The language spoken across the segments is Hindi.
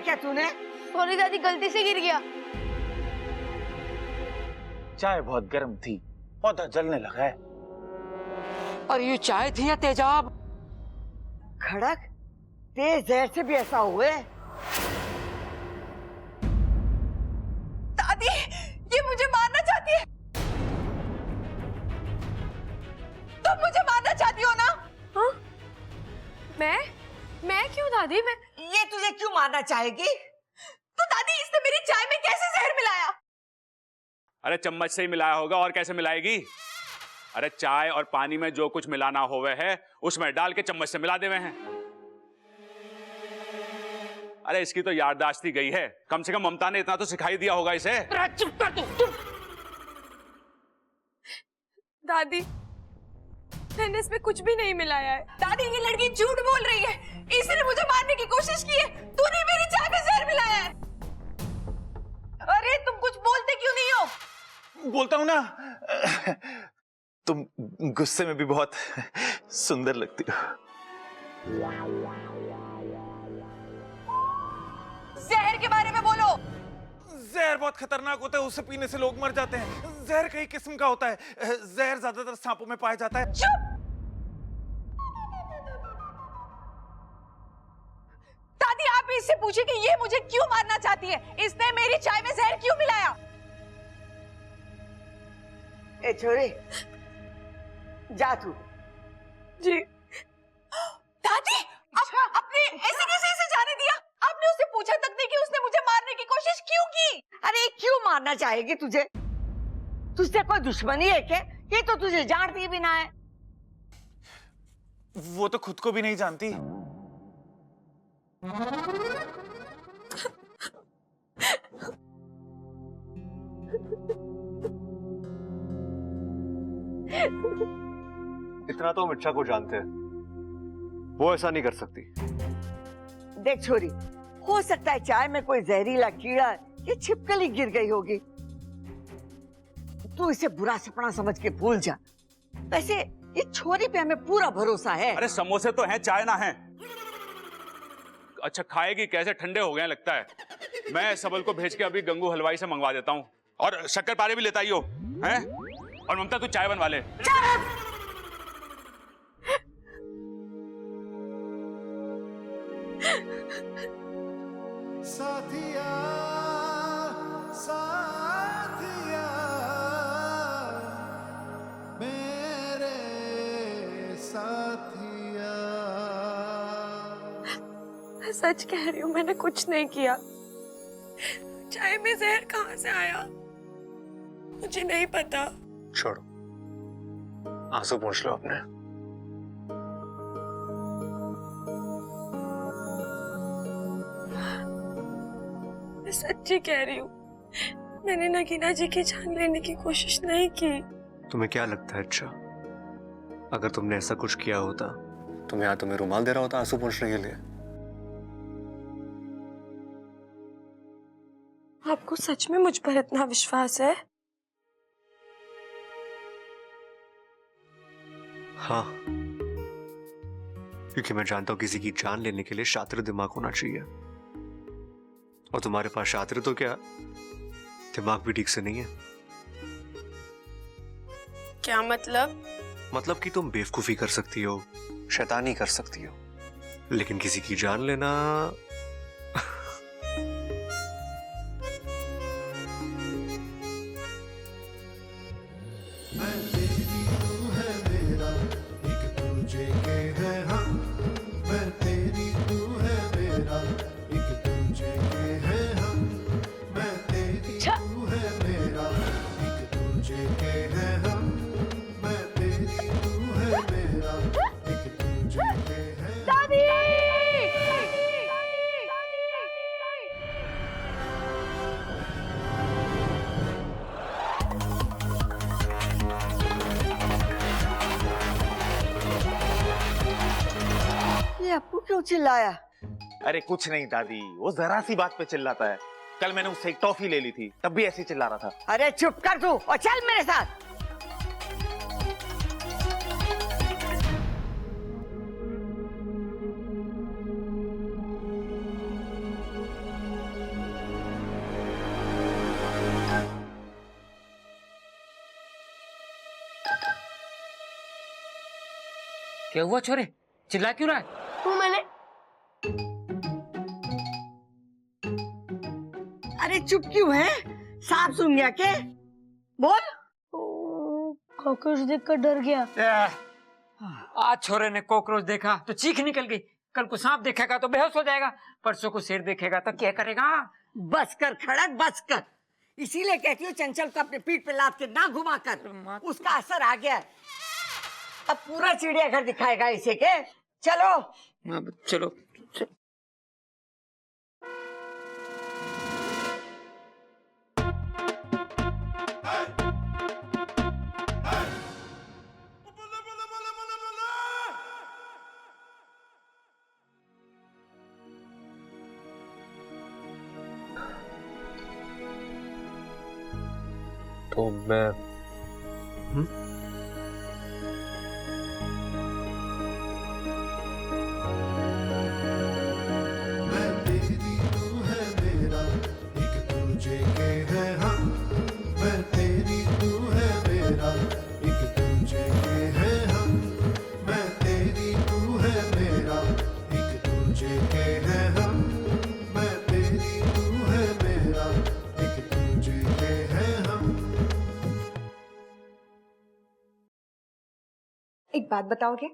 क्या तूने? सॉरी दादी, गलती से गिर गया। चाय बहुत गर्म थी, पौधा जलने लगा है। और ये चाय थी या तेजाब? खड़क, तेज जहर से भी ऐसा हुए? दादी, ये मुझे मारना चाहती है। तुम मुझे मारना चाहती हो ना? हाँ? मैं क्यों दादी? ये तुझे क्यों मारना चाहेगी? तो दादी, इसने मेरी चाय में कैसे जहर मिलाया? अरे चम्मच से ही मिलाया होगा, और कैसे मिलाएगी? अरे चाय और पानी में जो कुछ मिलाना होवे है उसमें डाल के चम्मच से मिला देवे हैं। अरे इसकी तो याददाश्त ही गई है, कम से कम ममता ने इतना तो सिखाई दिया होगा इसे। चुप कर तू, चुप। दादी, मैंने इसमें कुछ भी नहीं मिलाया है। दादी, ये लड़की झूठ बोल रही है। इसने मुझे मारने की कोशिश की है। तूने मेरी चाय में जहर मिलाया है। अरे तुम कुछ बोलते क्यों नहीं हो? बोलता हूं ना, तुम गुस्से में भी बहुत सुंदर लगती हो। जहर के बारे में बोलो। जहर बहुत खतरनाक होता है, उसे पीने से लोग मर जाते हैं। जहर कई किस्म का होता है। जहर ज्यादातर सांपों में पाया जाता है। चुप! दादी, आप इससे पूछिए कि ये मुझे क्यों मारना चाहती है। इसने मेरी चाय में जहर क्यों मिलाया? ए छोरी, जा तू। जी। दादी, आपने ऐसे कैसे इसे जाने दिया? आपने उससे पूछा तक नहीं कि उसने मुझे मारने की कोशिश क्यों की? अरे क्यों मारना चाहेगी तुझे? तुझसे कोई दुश्मनी है क्या? ये तो तुझे जानती भी ना है। वो तो खुद को भी नहीं जानती। इतना तो हम इच्छा को जानते हैं, वो ऐसा नहीं कर सकती। देख छोरी, हो सकता है चाय में कोई जहरीला कीड़ा या छिपकली गिर गई होगी। तू इसे बुरा सपना समझ के भूल जा। वैसे ये छोरी पे हमें पूरा भरोसा है। अरे समोसे तो हैं, चाय ना है। अच्छा खाएगी कैसे? ठंडे हो गए हैं लगता है। मैं सबल को भेज के अभी गंगू हलवाई से मंगवा देता हूँ, और शक्कर भी लेता ही हो हैं? और ममता तू चाय बनवा ले। साथिया साथिया मेरे साथिया। मैं सच कह रही हूँ, मैंने कुछ नहीं किया। चाय में जहर कहाँ से आया मुझे नहीं पता। छोड़ो, आंसू पूछ लो अपने। मैं सच्ची कह रही हूँ, मैंने नगीना जी की जान लेने की कोशिश नहीं की। तुम्हें क्या लगता है अच्छा, अगर तुमने ऐसा कुछ किया होता तो मैं यहाँ तुम्हें रुमाल दे रहा होता आंसू पोंछने के लिए? आपको सच में मुझ पर इतना विश्वास है? हाँ, क्योंकि मैं जानता हूं किसी की जान लेने के लिए शातिर दिमाग होना चाहिए, और तुम्हारे पास शातिर तो क्या, दिमाग भी ठीक से नहीं है। क्या मतलब? मतलब कि तुम बेवकूफी कर सकती हो, शैतानी कर सकती हो, लेकिन किसी की जान लेना मैं तेरी तू है मेरा, एक दूजे के है हम। मैं तेरी तू है मेरा, एक दूजे के है हम। मैं तेरी तू है मेरा, एक दूजे के है हम। मैं तेरी तू है मेरा, एक दूजे के है। दादी! ये अप्पू क्यों चिल्लाया? अरे कुछ नहीं दादी, वो जरा सी बात पे चिल्लाता है। कल मैंने उससे एक टॉफी ले ली थी, तब भी ऐसे ही चिल्ला रहा था। अरे चुप कर तू और चल मेरे साथ। क्या हुआ छोरे, चिल्ला क्यों रहा है? वो मैंने अरे चुप क्यों है? सांप सुन गया क्या? बोल। कॉकरोच देखकर डर गया। आज छोरे ने कॉकरोच देखा तो चीख निकल गई, कल को सांप देखेगा तो बेहोश हो जाएगा, परसों को शेर देखेगा तो क्या करेगा? बस कर खड़क, बस कर। इसीलिए कहती हूँ चंचल को अपने पीठ पे लाद के ना घुमा कर, उसका असर आ गया है। अब पूरा चिड़ियाघर दिखाएगा इसे के। चलो चलो। तो मैं मैं तेरी तू है मेरा एक दूजे के है हम मैं तेरी तू है मेरा एक दूजे के है हम मैं तेरी तू है मेरा एक दूजे के है हम मैं तेरी तू है मेरा एक दूजे के है हम। एक बात बताओगे?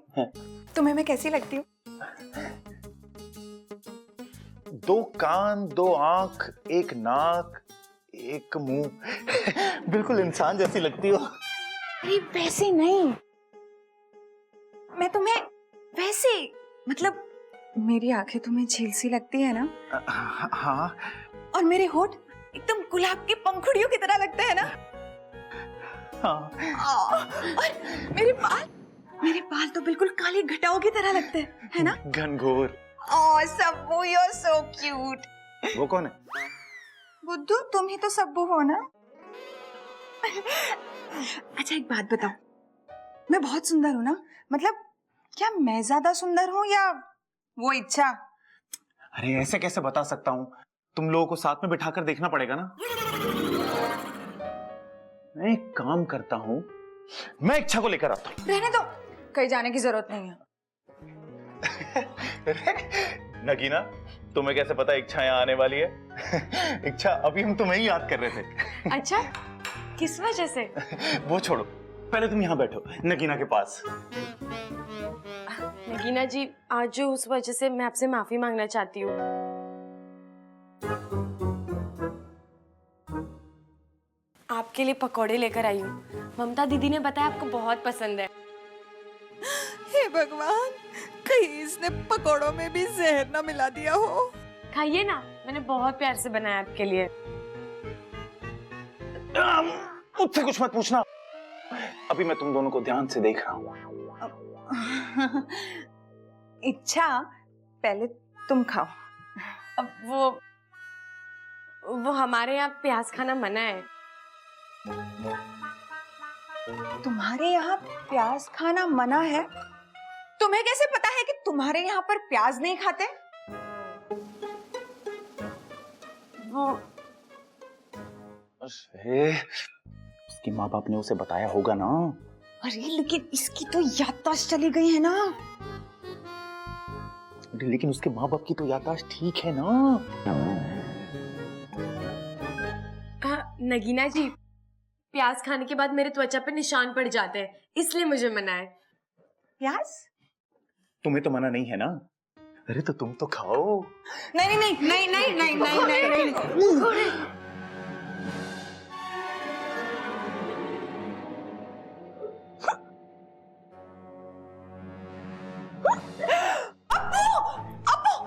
तुम्हें मैं कैसी लगती हूँ? दो कान, दो आंख, एक नाक, एक मुंह, बिल्कुल इंसान जैसी लगती हो। अरे वैसे नहीं, मैं तुम्हें वैसे, मतलब मेरी आंखें तुम्हें झील सी लगती है ना? हाँ। और मेरे होठ एकदम गुलाब की पंखुड़ियों की तरह लगते हैं ना? हाँ। और मेरे बाल तो बिल्कुल काली घटाओं की तरह लगते हैं, है ना? घनघोर। Oh Sabbu, you are so cute. वो कौन है? बुद्धू, तुम ही तो सब्बू हो ना? अच्छा एक बात बताओ, मैं बहुत सुंदर हूँ ना? मतलब क्या मैं ज्यादा सुंदर हूँ या वो इच्छा? अरे ऐसे कैसे बता सकता हूँ, तुम लोगों को साथ में बिठाकर देखना पड़ेगा ना। मैं एक काम करता हूँ, मैं इच्छा को लेकर आता हूँ। रहने दो, कहीं जाने की जरूरत नहीं है। नगीना, तुम्हें कैसे पता इच्छा यहाँ आने वाली है? इच्छा, अभी हम तुम्हें ही याद कर रहे थे। अच्छा, किस वजह से? वो छोड़ो, पहले तुम यहाँ बैठो नगीना के पास। नगीना जी, आज जो उस वजह से मैं आपसे माफी मांगना चाहती हूँ। आपके लिए पकौड़े लेकर आई हूँ, ममता दीदी ने बताया आपको बहुत पसंद है। हे भगवान, कहीं इसने पकौड़ों में भी जहर ना मिला दिया हो। खाइए ना, मैंने बहुत प्यार से बनाया आपके लिए। मुझसे कुछ मत पूछना, अभी मैं तुम दोनों को ध्यान से देख रहा हूँ। इच्छा, पहले तुम खाओ। अब वो हमारे यहाँ प्याज खाना मना है। तुम्हारे यहाँ प्याज खाना मना है? तुम्हें कैसे पता है कि तुम्हारे यहाँ पर प्याज नहीं खाते? वो अरे, उसकी माँ बाप ने उसे बताया होगा ना। अरे लेकिन इसकी तो याददाश्त चली गई है ना। लेकिन उसके माँ बाप की तो याददाश्त ठीक है ना। नगीना जी, प्याज खाने के बाद मेरे त्वचा पे निशान पड़ जाते हैं, इसलिए मुझे मना है। प्याज? तुम्हें तो मना नहीं है ना? अरे तो तुम तो खाओ। नहीं नहीं नहीं नहीं नहीं नहीं नहीं नहीं नहीं।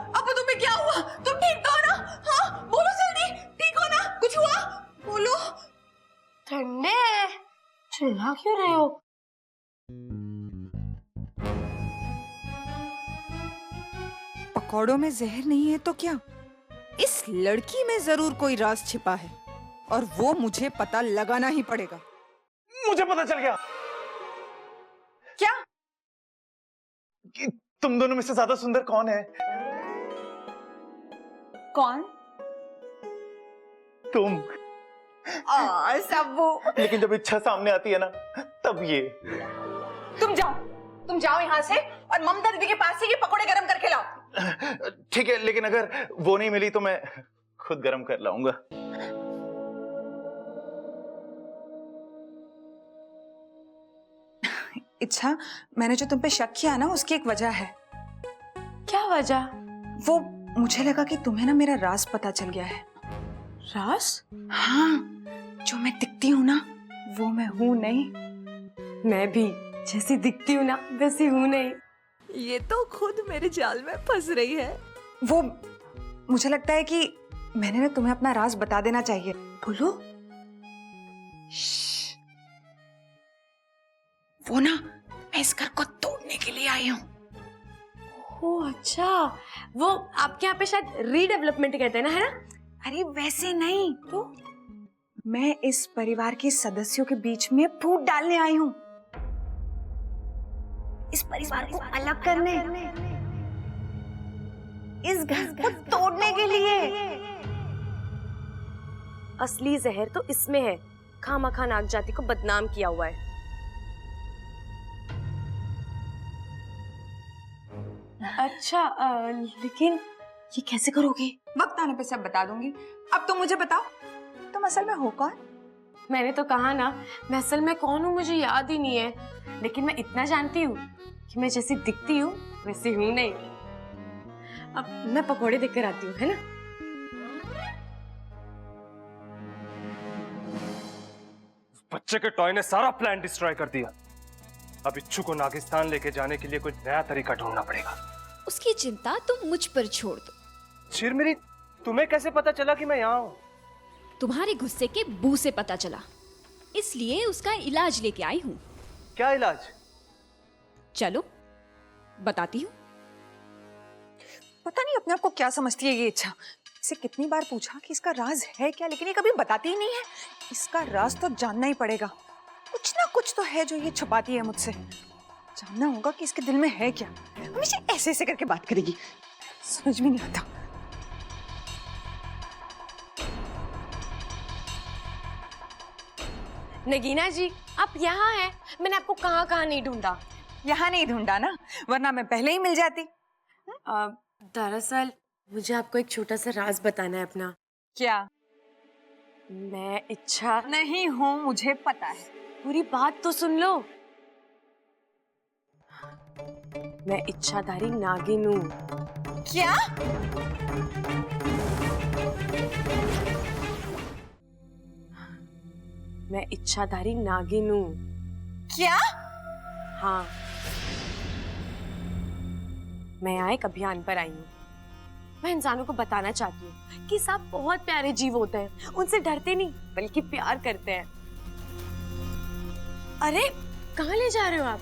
अप्पू तुम्हें क्या हुआ? तुम ठीक तो हो ना? हाँ बोलो जल्दी, ठीक हो ना? कुछ हुआ? बोलो। ठंडे चिल्ला क्यों रहे हो? पकौड़ों में जहर नहीं है तो क्या? इस लड़की में जरूर कोई राज छिपा है और वो मुझे पता लगाना ही पड़ेगा। मुझे पता चल गया। क्या? कि तुम दोनों में से ज्यादा सुंदर कौन है? कौन? तुम। सब्बू। लेकिन जब इच्छा सामने आती है ना, तब ये। तुम जाओ, तुम जाओ यहाँ से और ममता दीदी के पास से ये पकोड़े गरम करके लाओ। ठीक है, लेकिन अगर वो नहीं मिली तो मैं खुद गरम कर लाऊंगा। इच्छा, मैंने जो तुम पे शक किया ना, उसकी एक वजह है। क्या वजह? वो मुझे लगा कि तुम्हें ना मेरा राज पता चल गया है। राज? हाँ, जो मैं दिखती हूँ ना, वो मैं हूँ नहीं। मैं भी जैसी दिखती हूँ ना वैसी हूँ नहीं। ये तो खुद मेरे जाल में फंस रही है। वो मुझे लगता है कि मैंने ना तुम्हें अपना राज बता देना चाहिए। बोलो। वो ना, मैं इस घर को तोड़ने के लिए आई हूँ। ओह अच्छा, वो आपके यहाँ पे शायद रीडेवलपमेंट कहते हैं ना, है ना? अरे वैसे नहीं, तो मैं इस परिवार के सदस्यों के बीच में फूट डालने आई हूँ। इस परिवार को अलग करने, इस घर को तोड़ने के लिए। असली जहर तो इसमें है। खामखा नाग जाति को बदनाम किया हुआ है। अच्छा, लेकिन ये कैसे करोगे? वक्त आने पे सब बता दूंगी। अब तुम मुझे बताओ, तुम असल में हो कौन? मैंने तो कहा ना, मैं असल में कौन हूँ मुझे याद ही नहीं है, लेकिन मैं इतना जानती हूँ कि मैं जैसी दिखती हूँ वैसी हूँ नहीं। अब मैं पकोड़े देख कर आती हूँ, है ना? बच्चे के टॉय ने सारा प्लान डिस्ट्रॉय कर दिया। अब इच्छू को नागिस्तान लेके जाने के लिए कोई नया तरीका ढूंढना पड़ेगा। उसकी चिंता तुम मुझ पर छोड़ दो। चिरमिरी, तुम्हें कैसे पता चला कि मैं यहाँ हूँ? तुम्हारे गुस्से के बू से पता चला, इसलिए उसका इलाज लेके आई हूँ। क्या इलाज? चलो बताती हूँ। पता नहीं अपने आप को क्या समझती है ये इच्छा। इसे कितनी बार पूछा कि इसका राज है क्या, लेकिन ये कभी बताती ही नहीं है। इसका राज तो जानना ही पड़ेगा। कुछ ना कुछ तो है जो ये छुपाती है मुझसे। जानना होगा कि इसके दिल में है क्या। हमेशा ऐसे ऐसे करके बात करेगी, समझ में नहीं आता। नगीना जी, आप यहाँ हैं। मैंने आपको कहाँ कहाँ नहीं ढूंढा। यहाँ नहीं ढूंढा ना, वरना मैं पहले ही मिल जाती। दरअसल मुझे आपको एक छोटा सा राज बताना है अपना। क्या? मैं इच्छा नहीं हूँ, मुझे पता है। पूरी बात तो सुन लो। मैं इच्छाधारी नागिन हूँ। क्या? मैं इच्छाधारी नागिन हूँ। क्या? हाँ, मैं यहाँ एक अभियान पर आई हूँ। मैं इंसानों को बताना चाहती हूँ कि सांप बहुत प्यारे जीव होते हैं। उनसे डरते नहीं बल्कि प्यार करते हैं। अरे कहाँ ले जा रहे हो आप?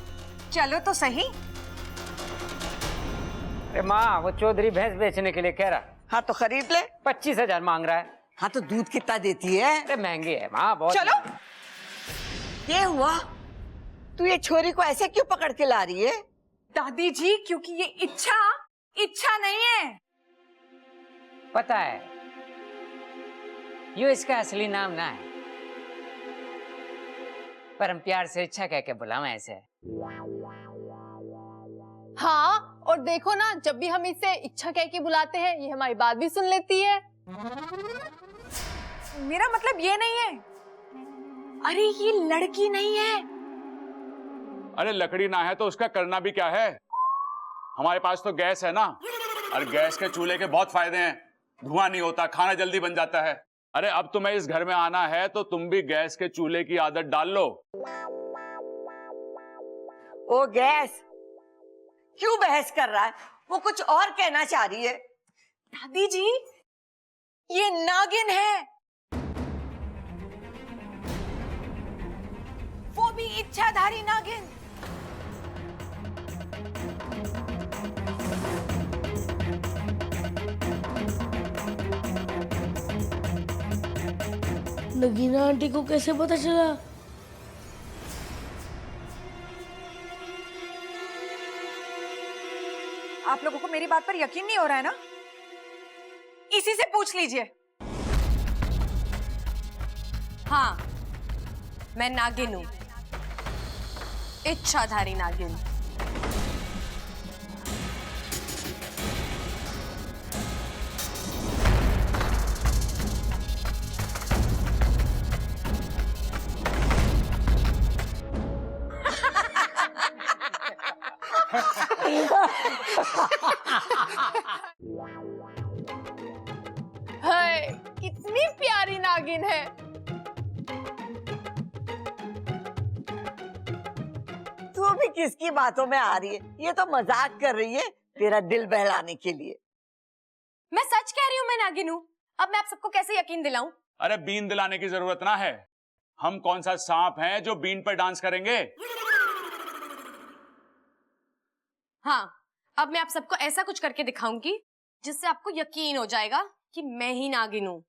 चलो तो सही। अरे माँ, वो चौधरी भैंस बेचने के लिए कह रहा। हाँ तो खरीद ले। 25,000 मांग रहा है। हाँ तो दूध कितना देती है? अरे महंगी है माँ, बहुत। चलो। ये हुआ, तू ये छोरी को ऐसे क्यों पकड़ के ला रही है? दादी जी, क्योंकि ये इच्छा नहीं है। पता है, यो इसका असली नाम ना है, पर हम प्यार से इच्छा कह के बुलावे ऐसे। हाँ, और देखो ना, जब भी हम इसे इच्छा कह के बुलाते हैं, ये हमारी बात भी सुन लेती है। मेरा मतलब ये नहीं है। अरे ये लड़की नहीं है। अरे लकड़ी ना है तो उसका करना भी क्या है? हमारे पास तो गैस है ना, और गैस के चूल्हे के बहुत फायदे हैं। धुआं नहीं होता, खाना जल्दी बन जाता है। अरे अब तुम्हें इस घर में आना है तो तुम भी गैस के चूल्हे की आदत डाल लो। ओ गैस, क्यों बहस कर रहा है? वो कुछ और कहना चाह रही है। दादी जी, ये नागिन है, वो भी इच्छाधारी नागिन। नगीना आंटी को कैसे पता चला? आप लोगों को मेरी बात पर यकीन नहीं हो रहा है ना? इसी से पूछ लीजिए। हाँ, मैं नागिन हूँ, इच्छाधारी नागिन। भी किसकी बातों में आ रही है? ये तो मजाक कर रही है तेरा दिल बहलाने के लिए। मैं सच कह रही हूँ, मैं नागिन हूँ। अब मैं आप सबको कैसे यकीन दिलाऊं? अरे बीन दिलाने की जरूरत ना है। हम कौन सा सांप हैं जो बीन पर डांस करेंगे? हाँ, अब मैं आप सबको ऐसा कुछ करके दिखाऊंगी जिससे आपको यकीन हो जाएगा कि मैं ही नागिन हूँ।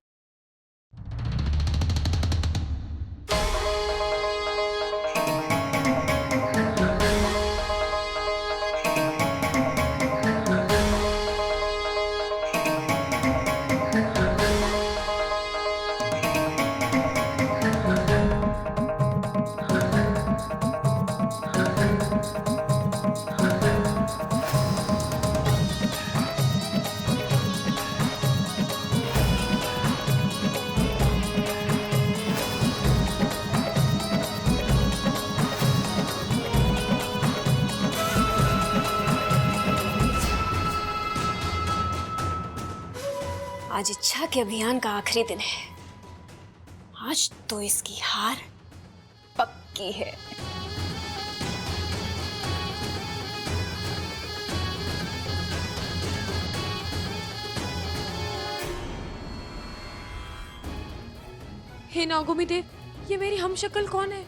आज इच्छा के अभियान का आखिरी दिन है। आज तो इसकी हार पक्की है। हे नागोमी देव, ये मेरी हमशक्ल कौन है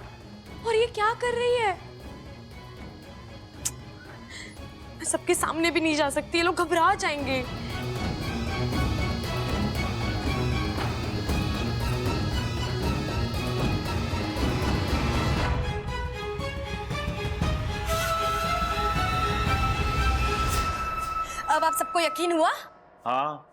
और ये क्या कर रही है? मैं सबके सामने भी नहीं जा सकती, ये लोग घबरा जाएंगे। अब आप सबको यकीन हुआ? हाँ।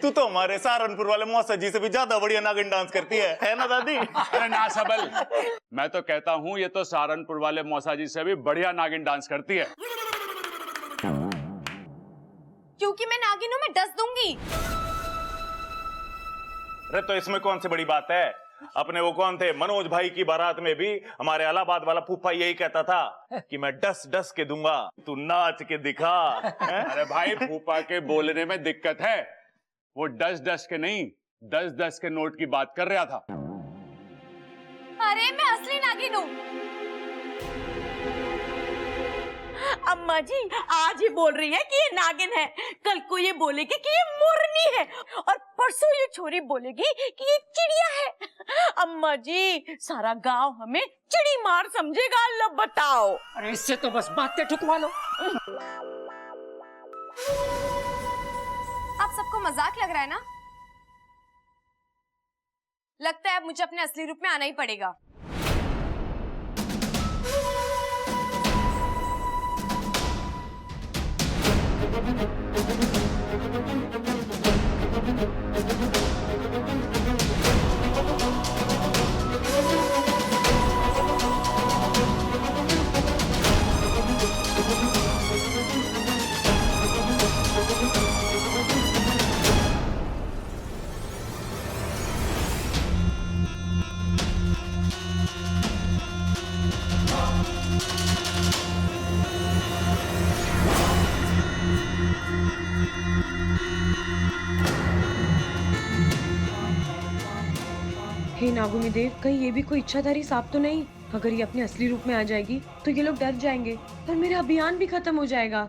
तू तो हमारे सहारनपुर वाले मौसा जी से भी ज्यादा बढ़िया नागिन डांस करती है ना दादी? अरे ना सबल, मैं तो कहता हूँ ये तो सहारनपुर वाले मौसा जी से भी बढ़िया नागिन डांस करती है। क्योंकि मैं नागिन हूँ, मैं डस दूंगी। अरे तो इसमें कौन सी बड़ी बात है? अपने वो कौन थे, मनोज भाई की बारात में भी हमारे इलाहाबाद वाला फूफा यही कहता था कि मैं डस डस के दूंगा, तू नाच के दिखा। अरे भाई, फूफा के बोलने में दिक्कत है। वो डस डस के नहीं, 10-10 के नोट की बात कर रहा था। अरे मैं असली नागिन हूँ। अम्मा जी आज ही बोल रही है कि ये नागिन है, कल को ये बोलेगी कि ये मोरनी है, और परसों ये छोरी बोलेगी कि ये चिड़िया है। अम्मा जी सारा गांव हमें चिड़ी मार समझेगा, लो बताओ। अरे इससे तो बस बातें ठुकवा लो। आप सबको मजाक लग रहा है ना? लगता है अब मुझे अपने असली रूप में आना ही पड़ेगा। हे नागोमी देव, कहीं ये भी कोई इच्छाधारी सांप तो नहीं? अगर ये अपने असली रूप में आ जाएगी तो ये लोग डर जाएंगे और मेरा अभियान भी खत्म हो जाएगा।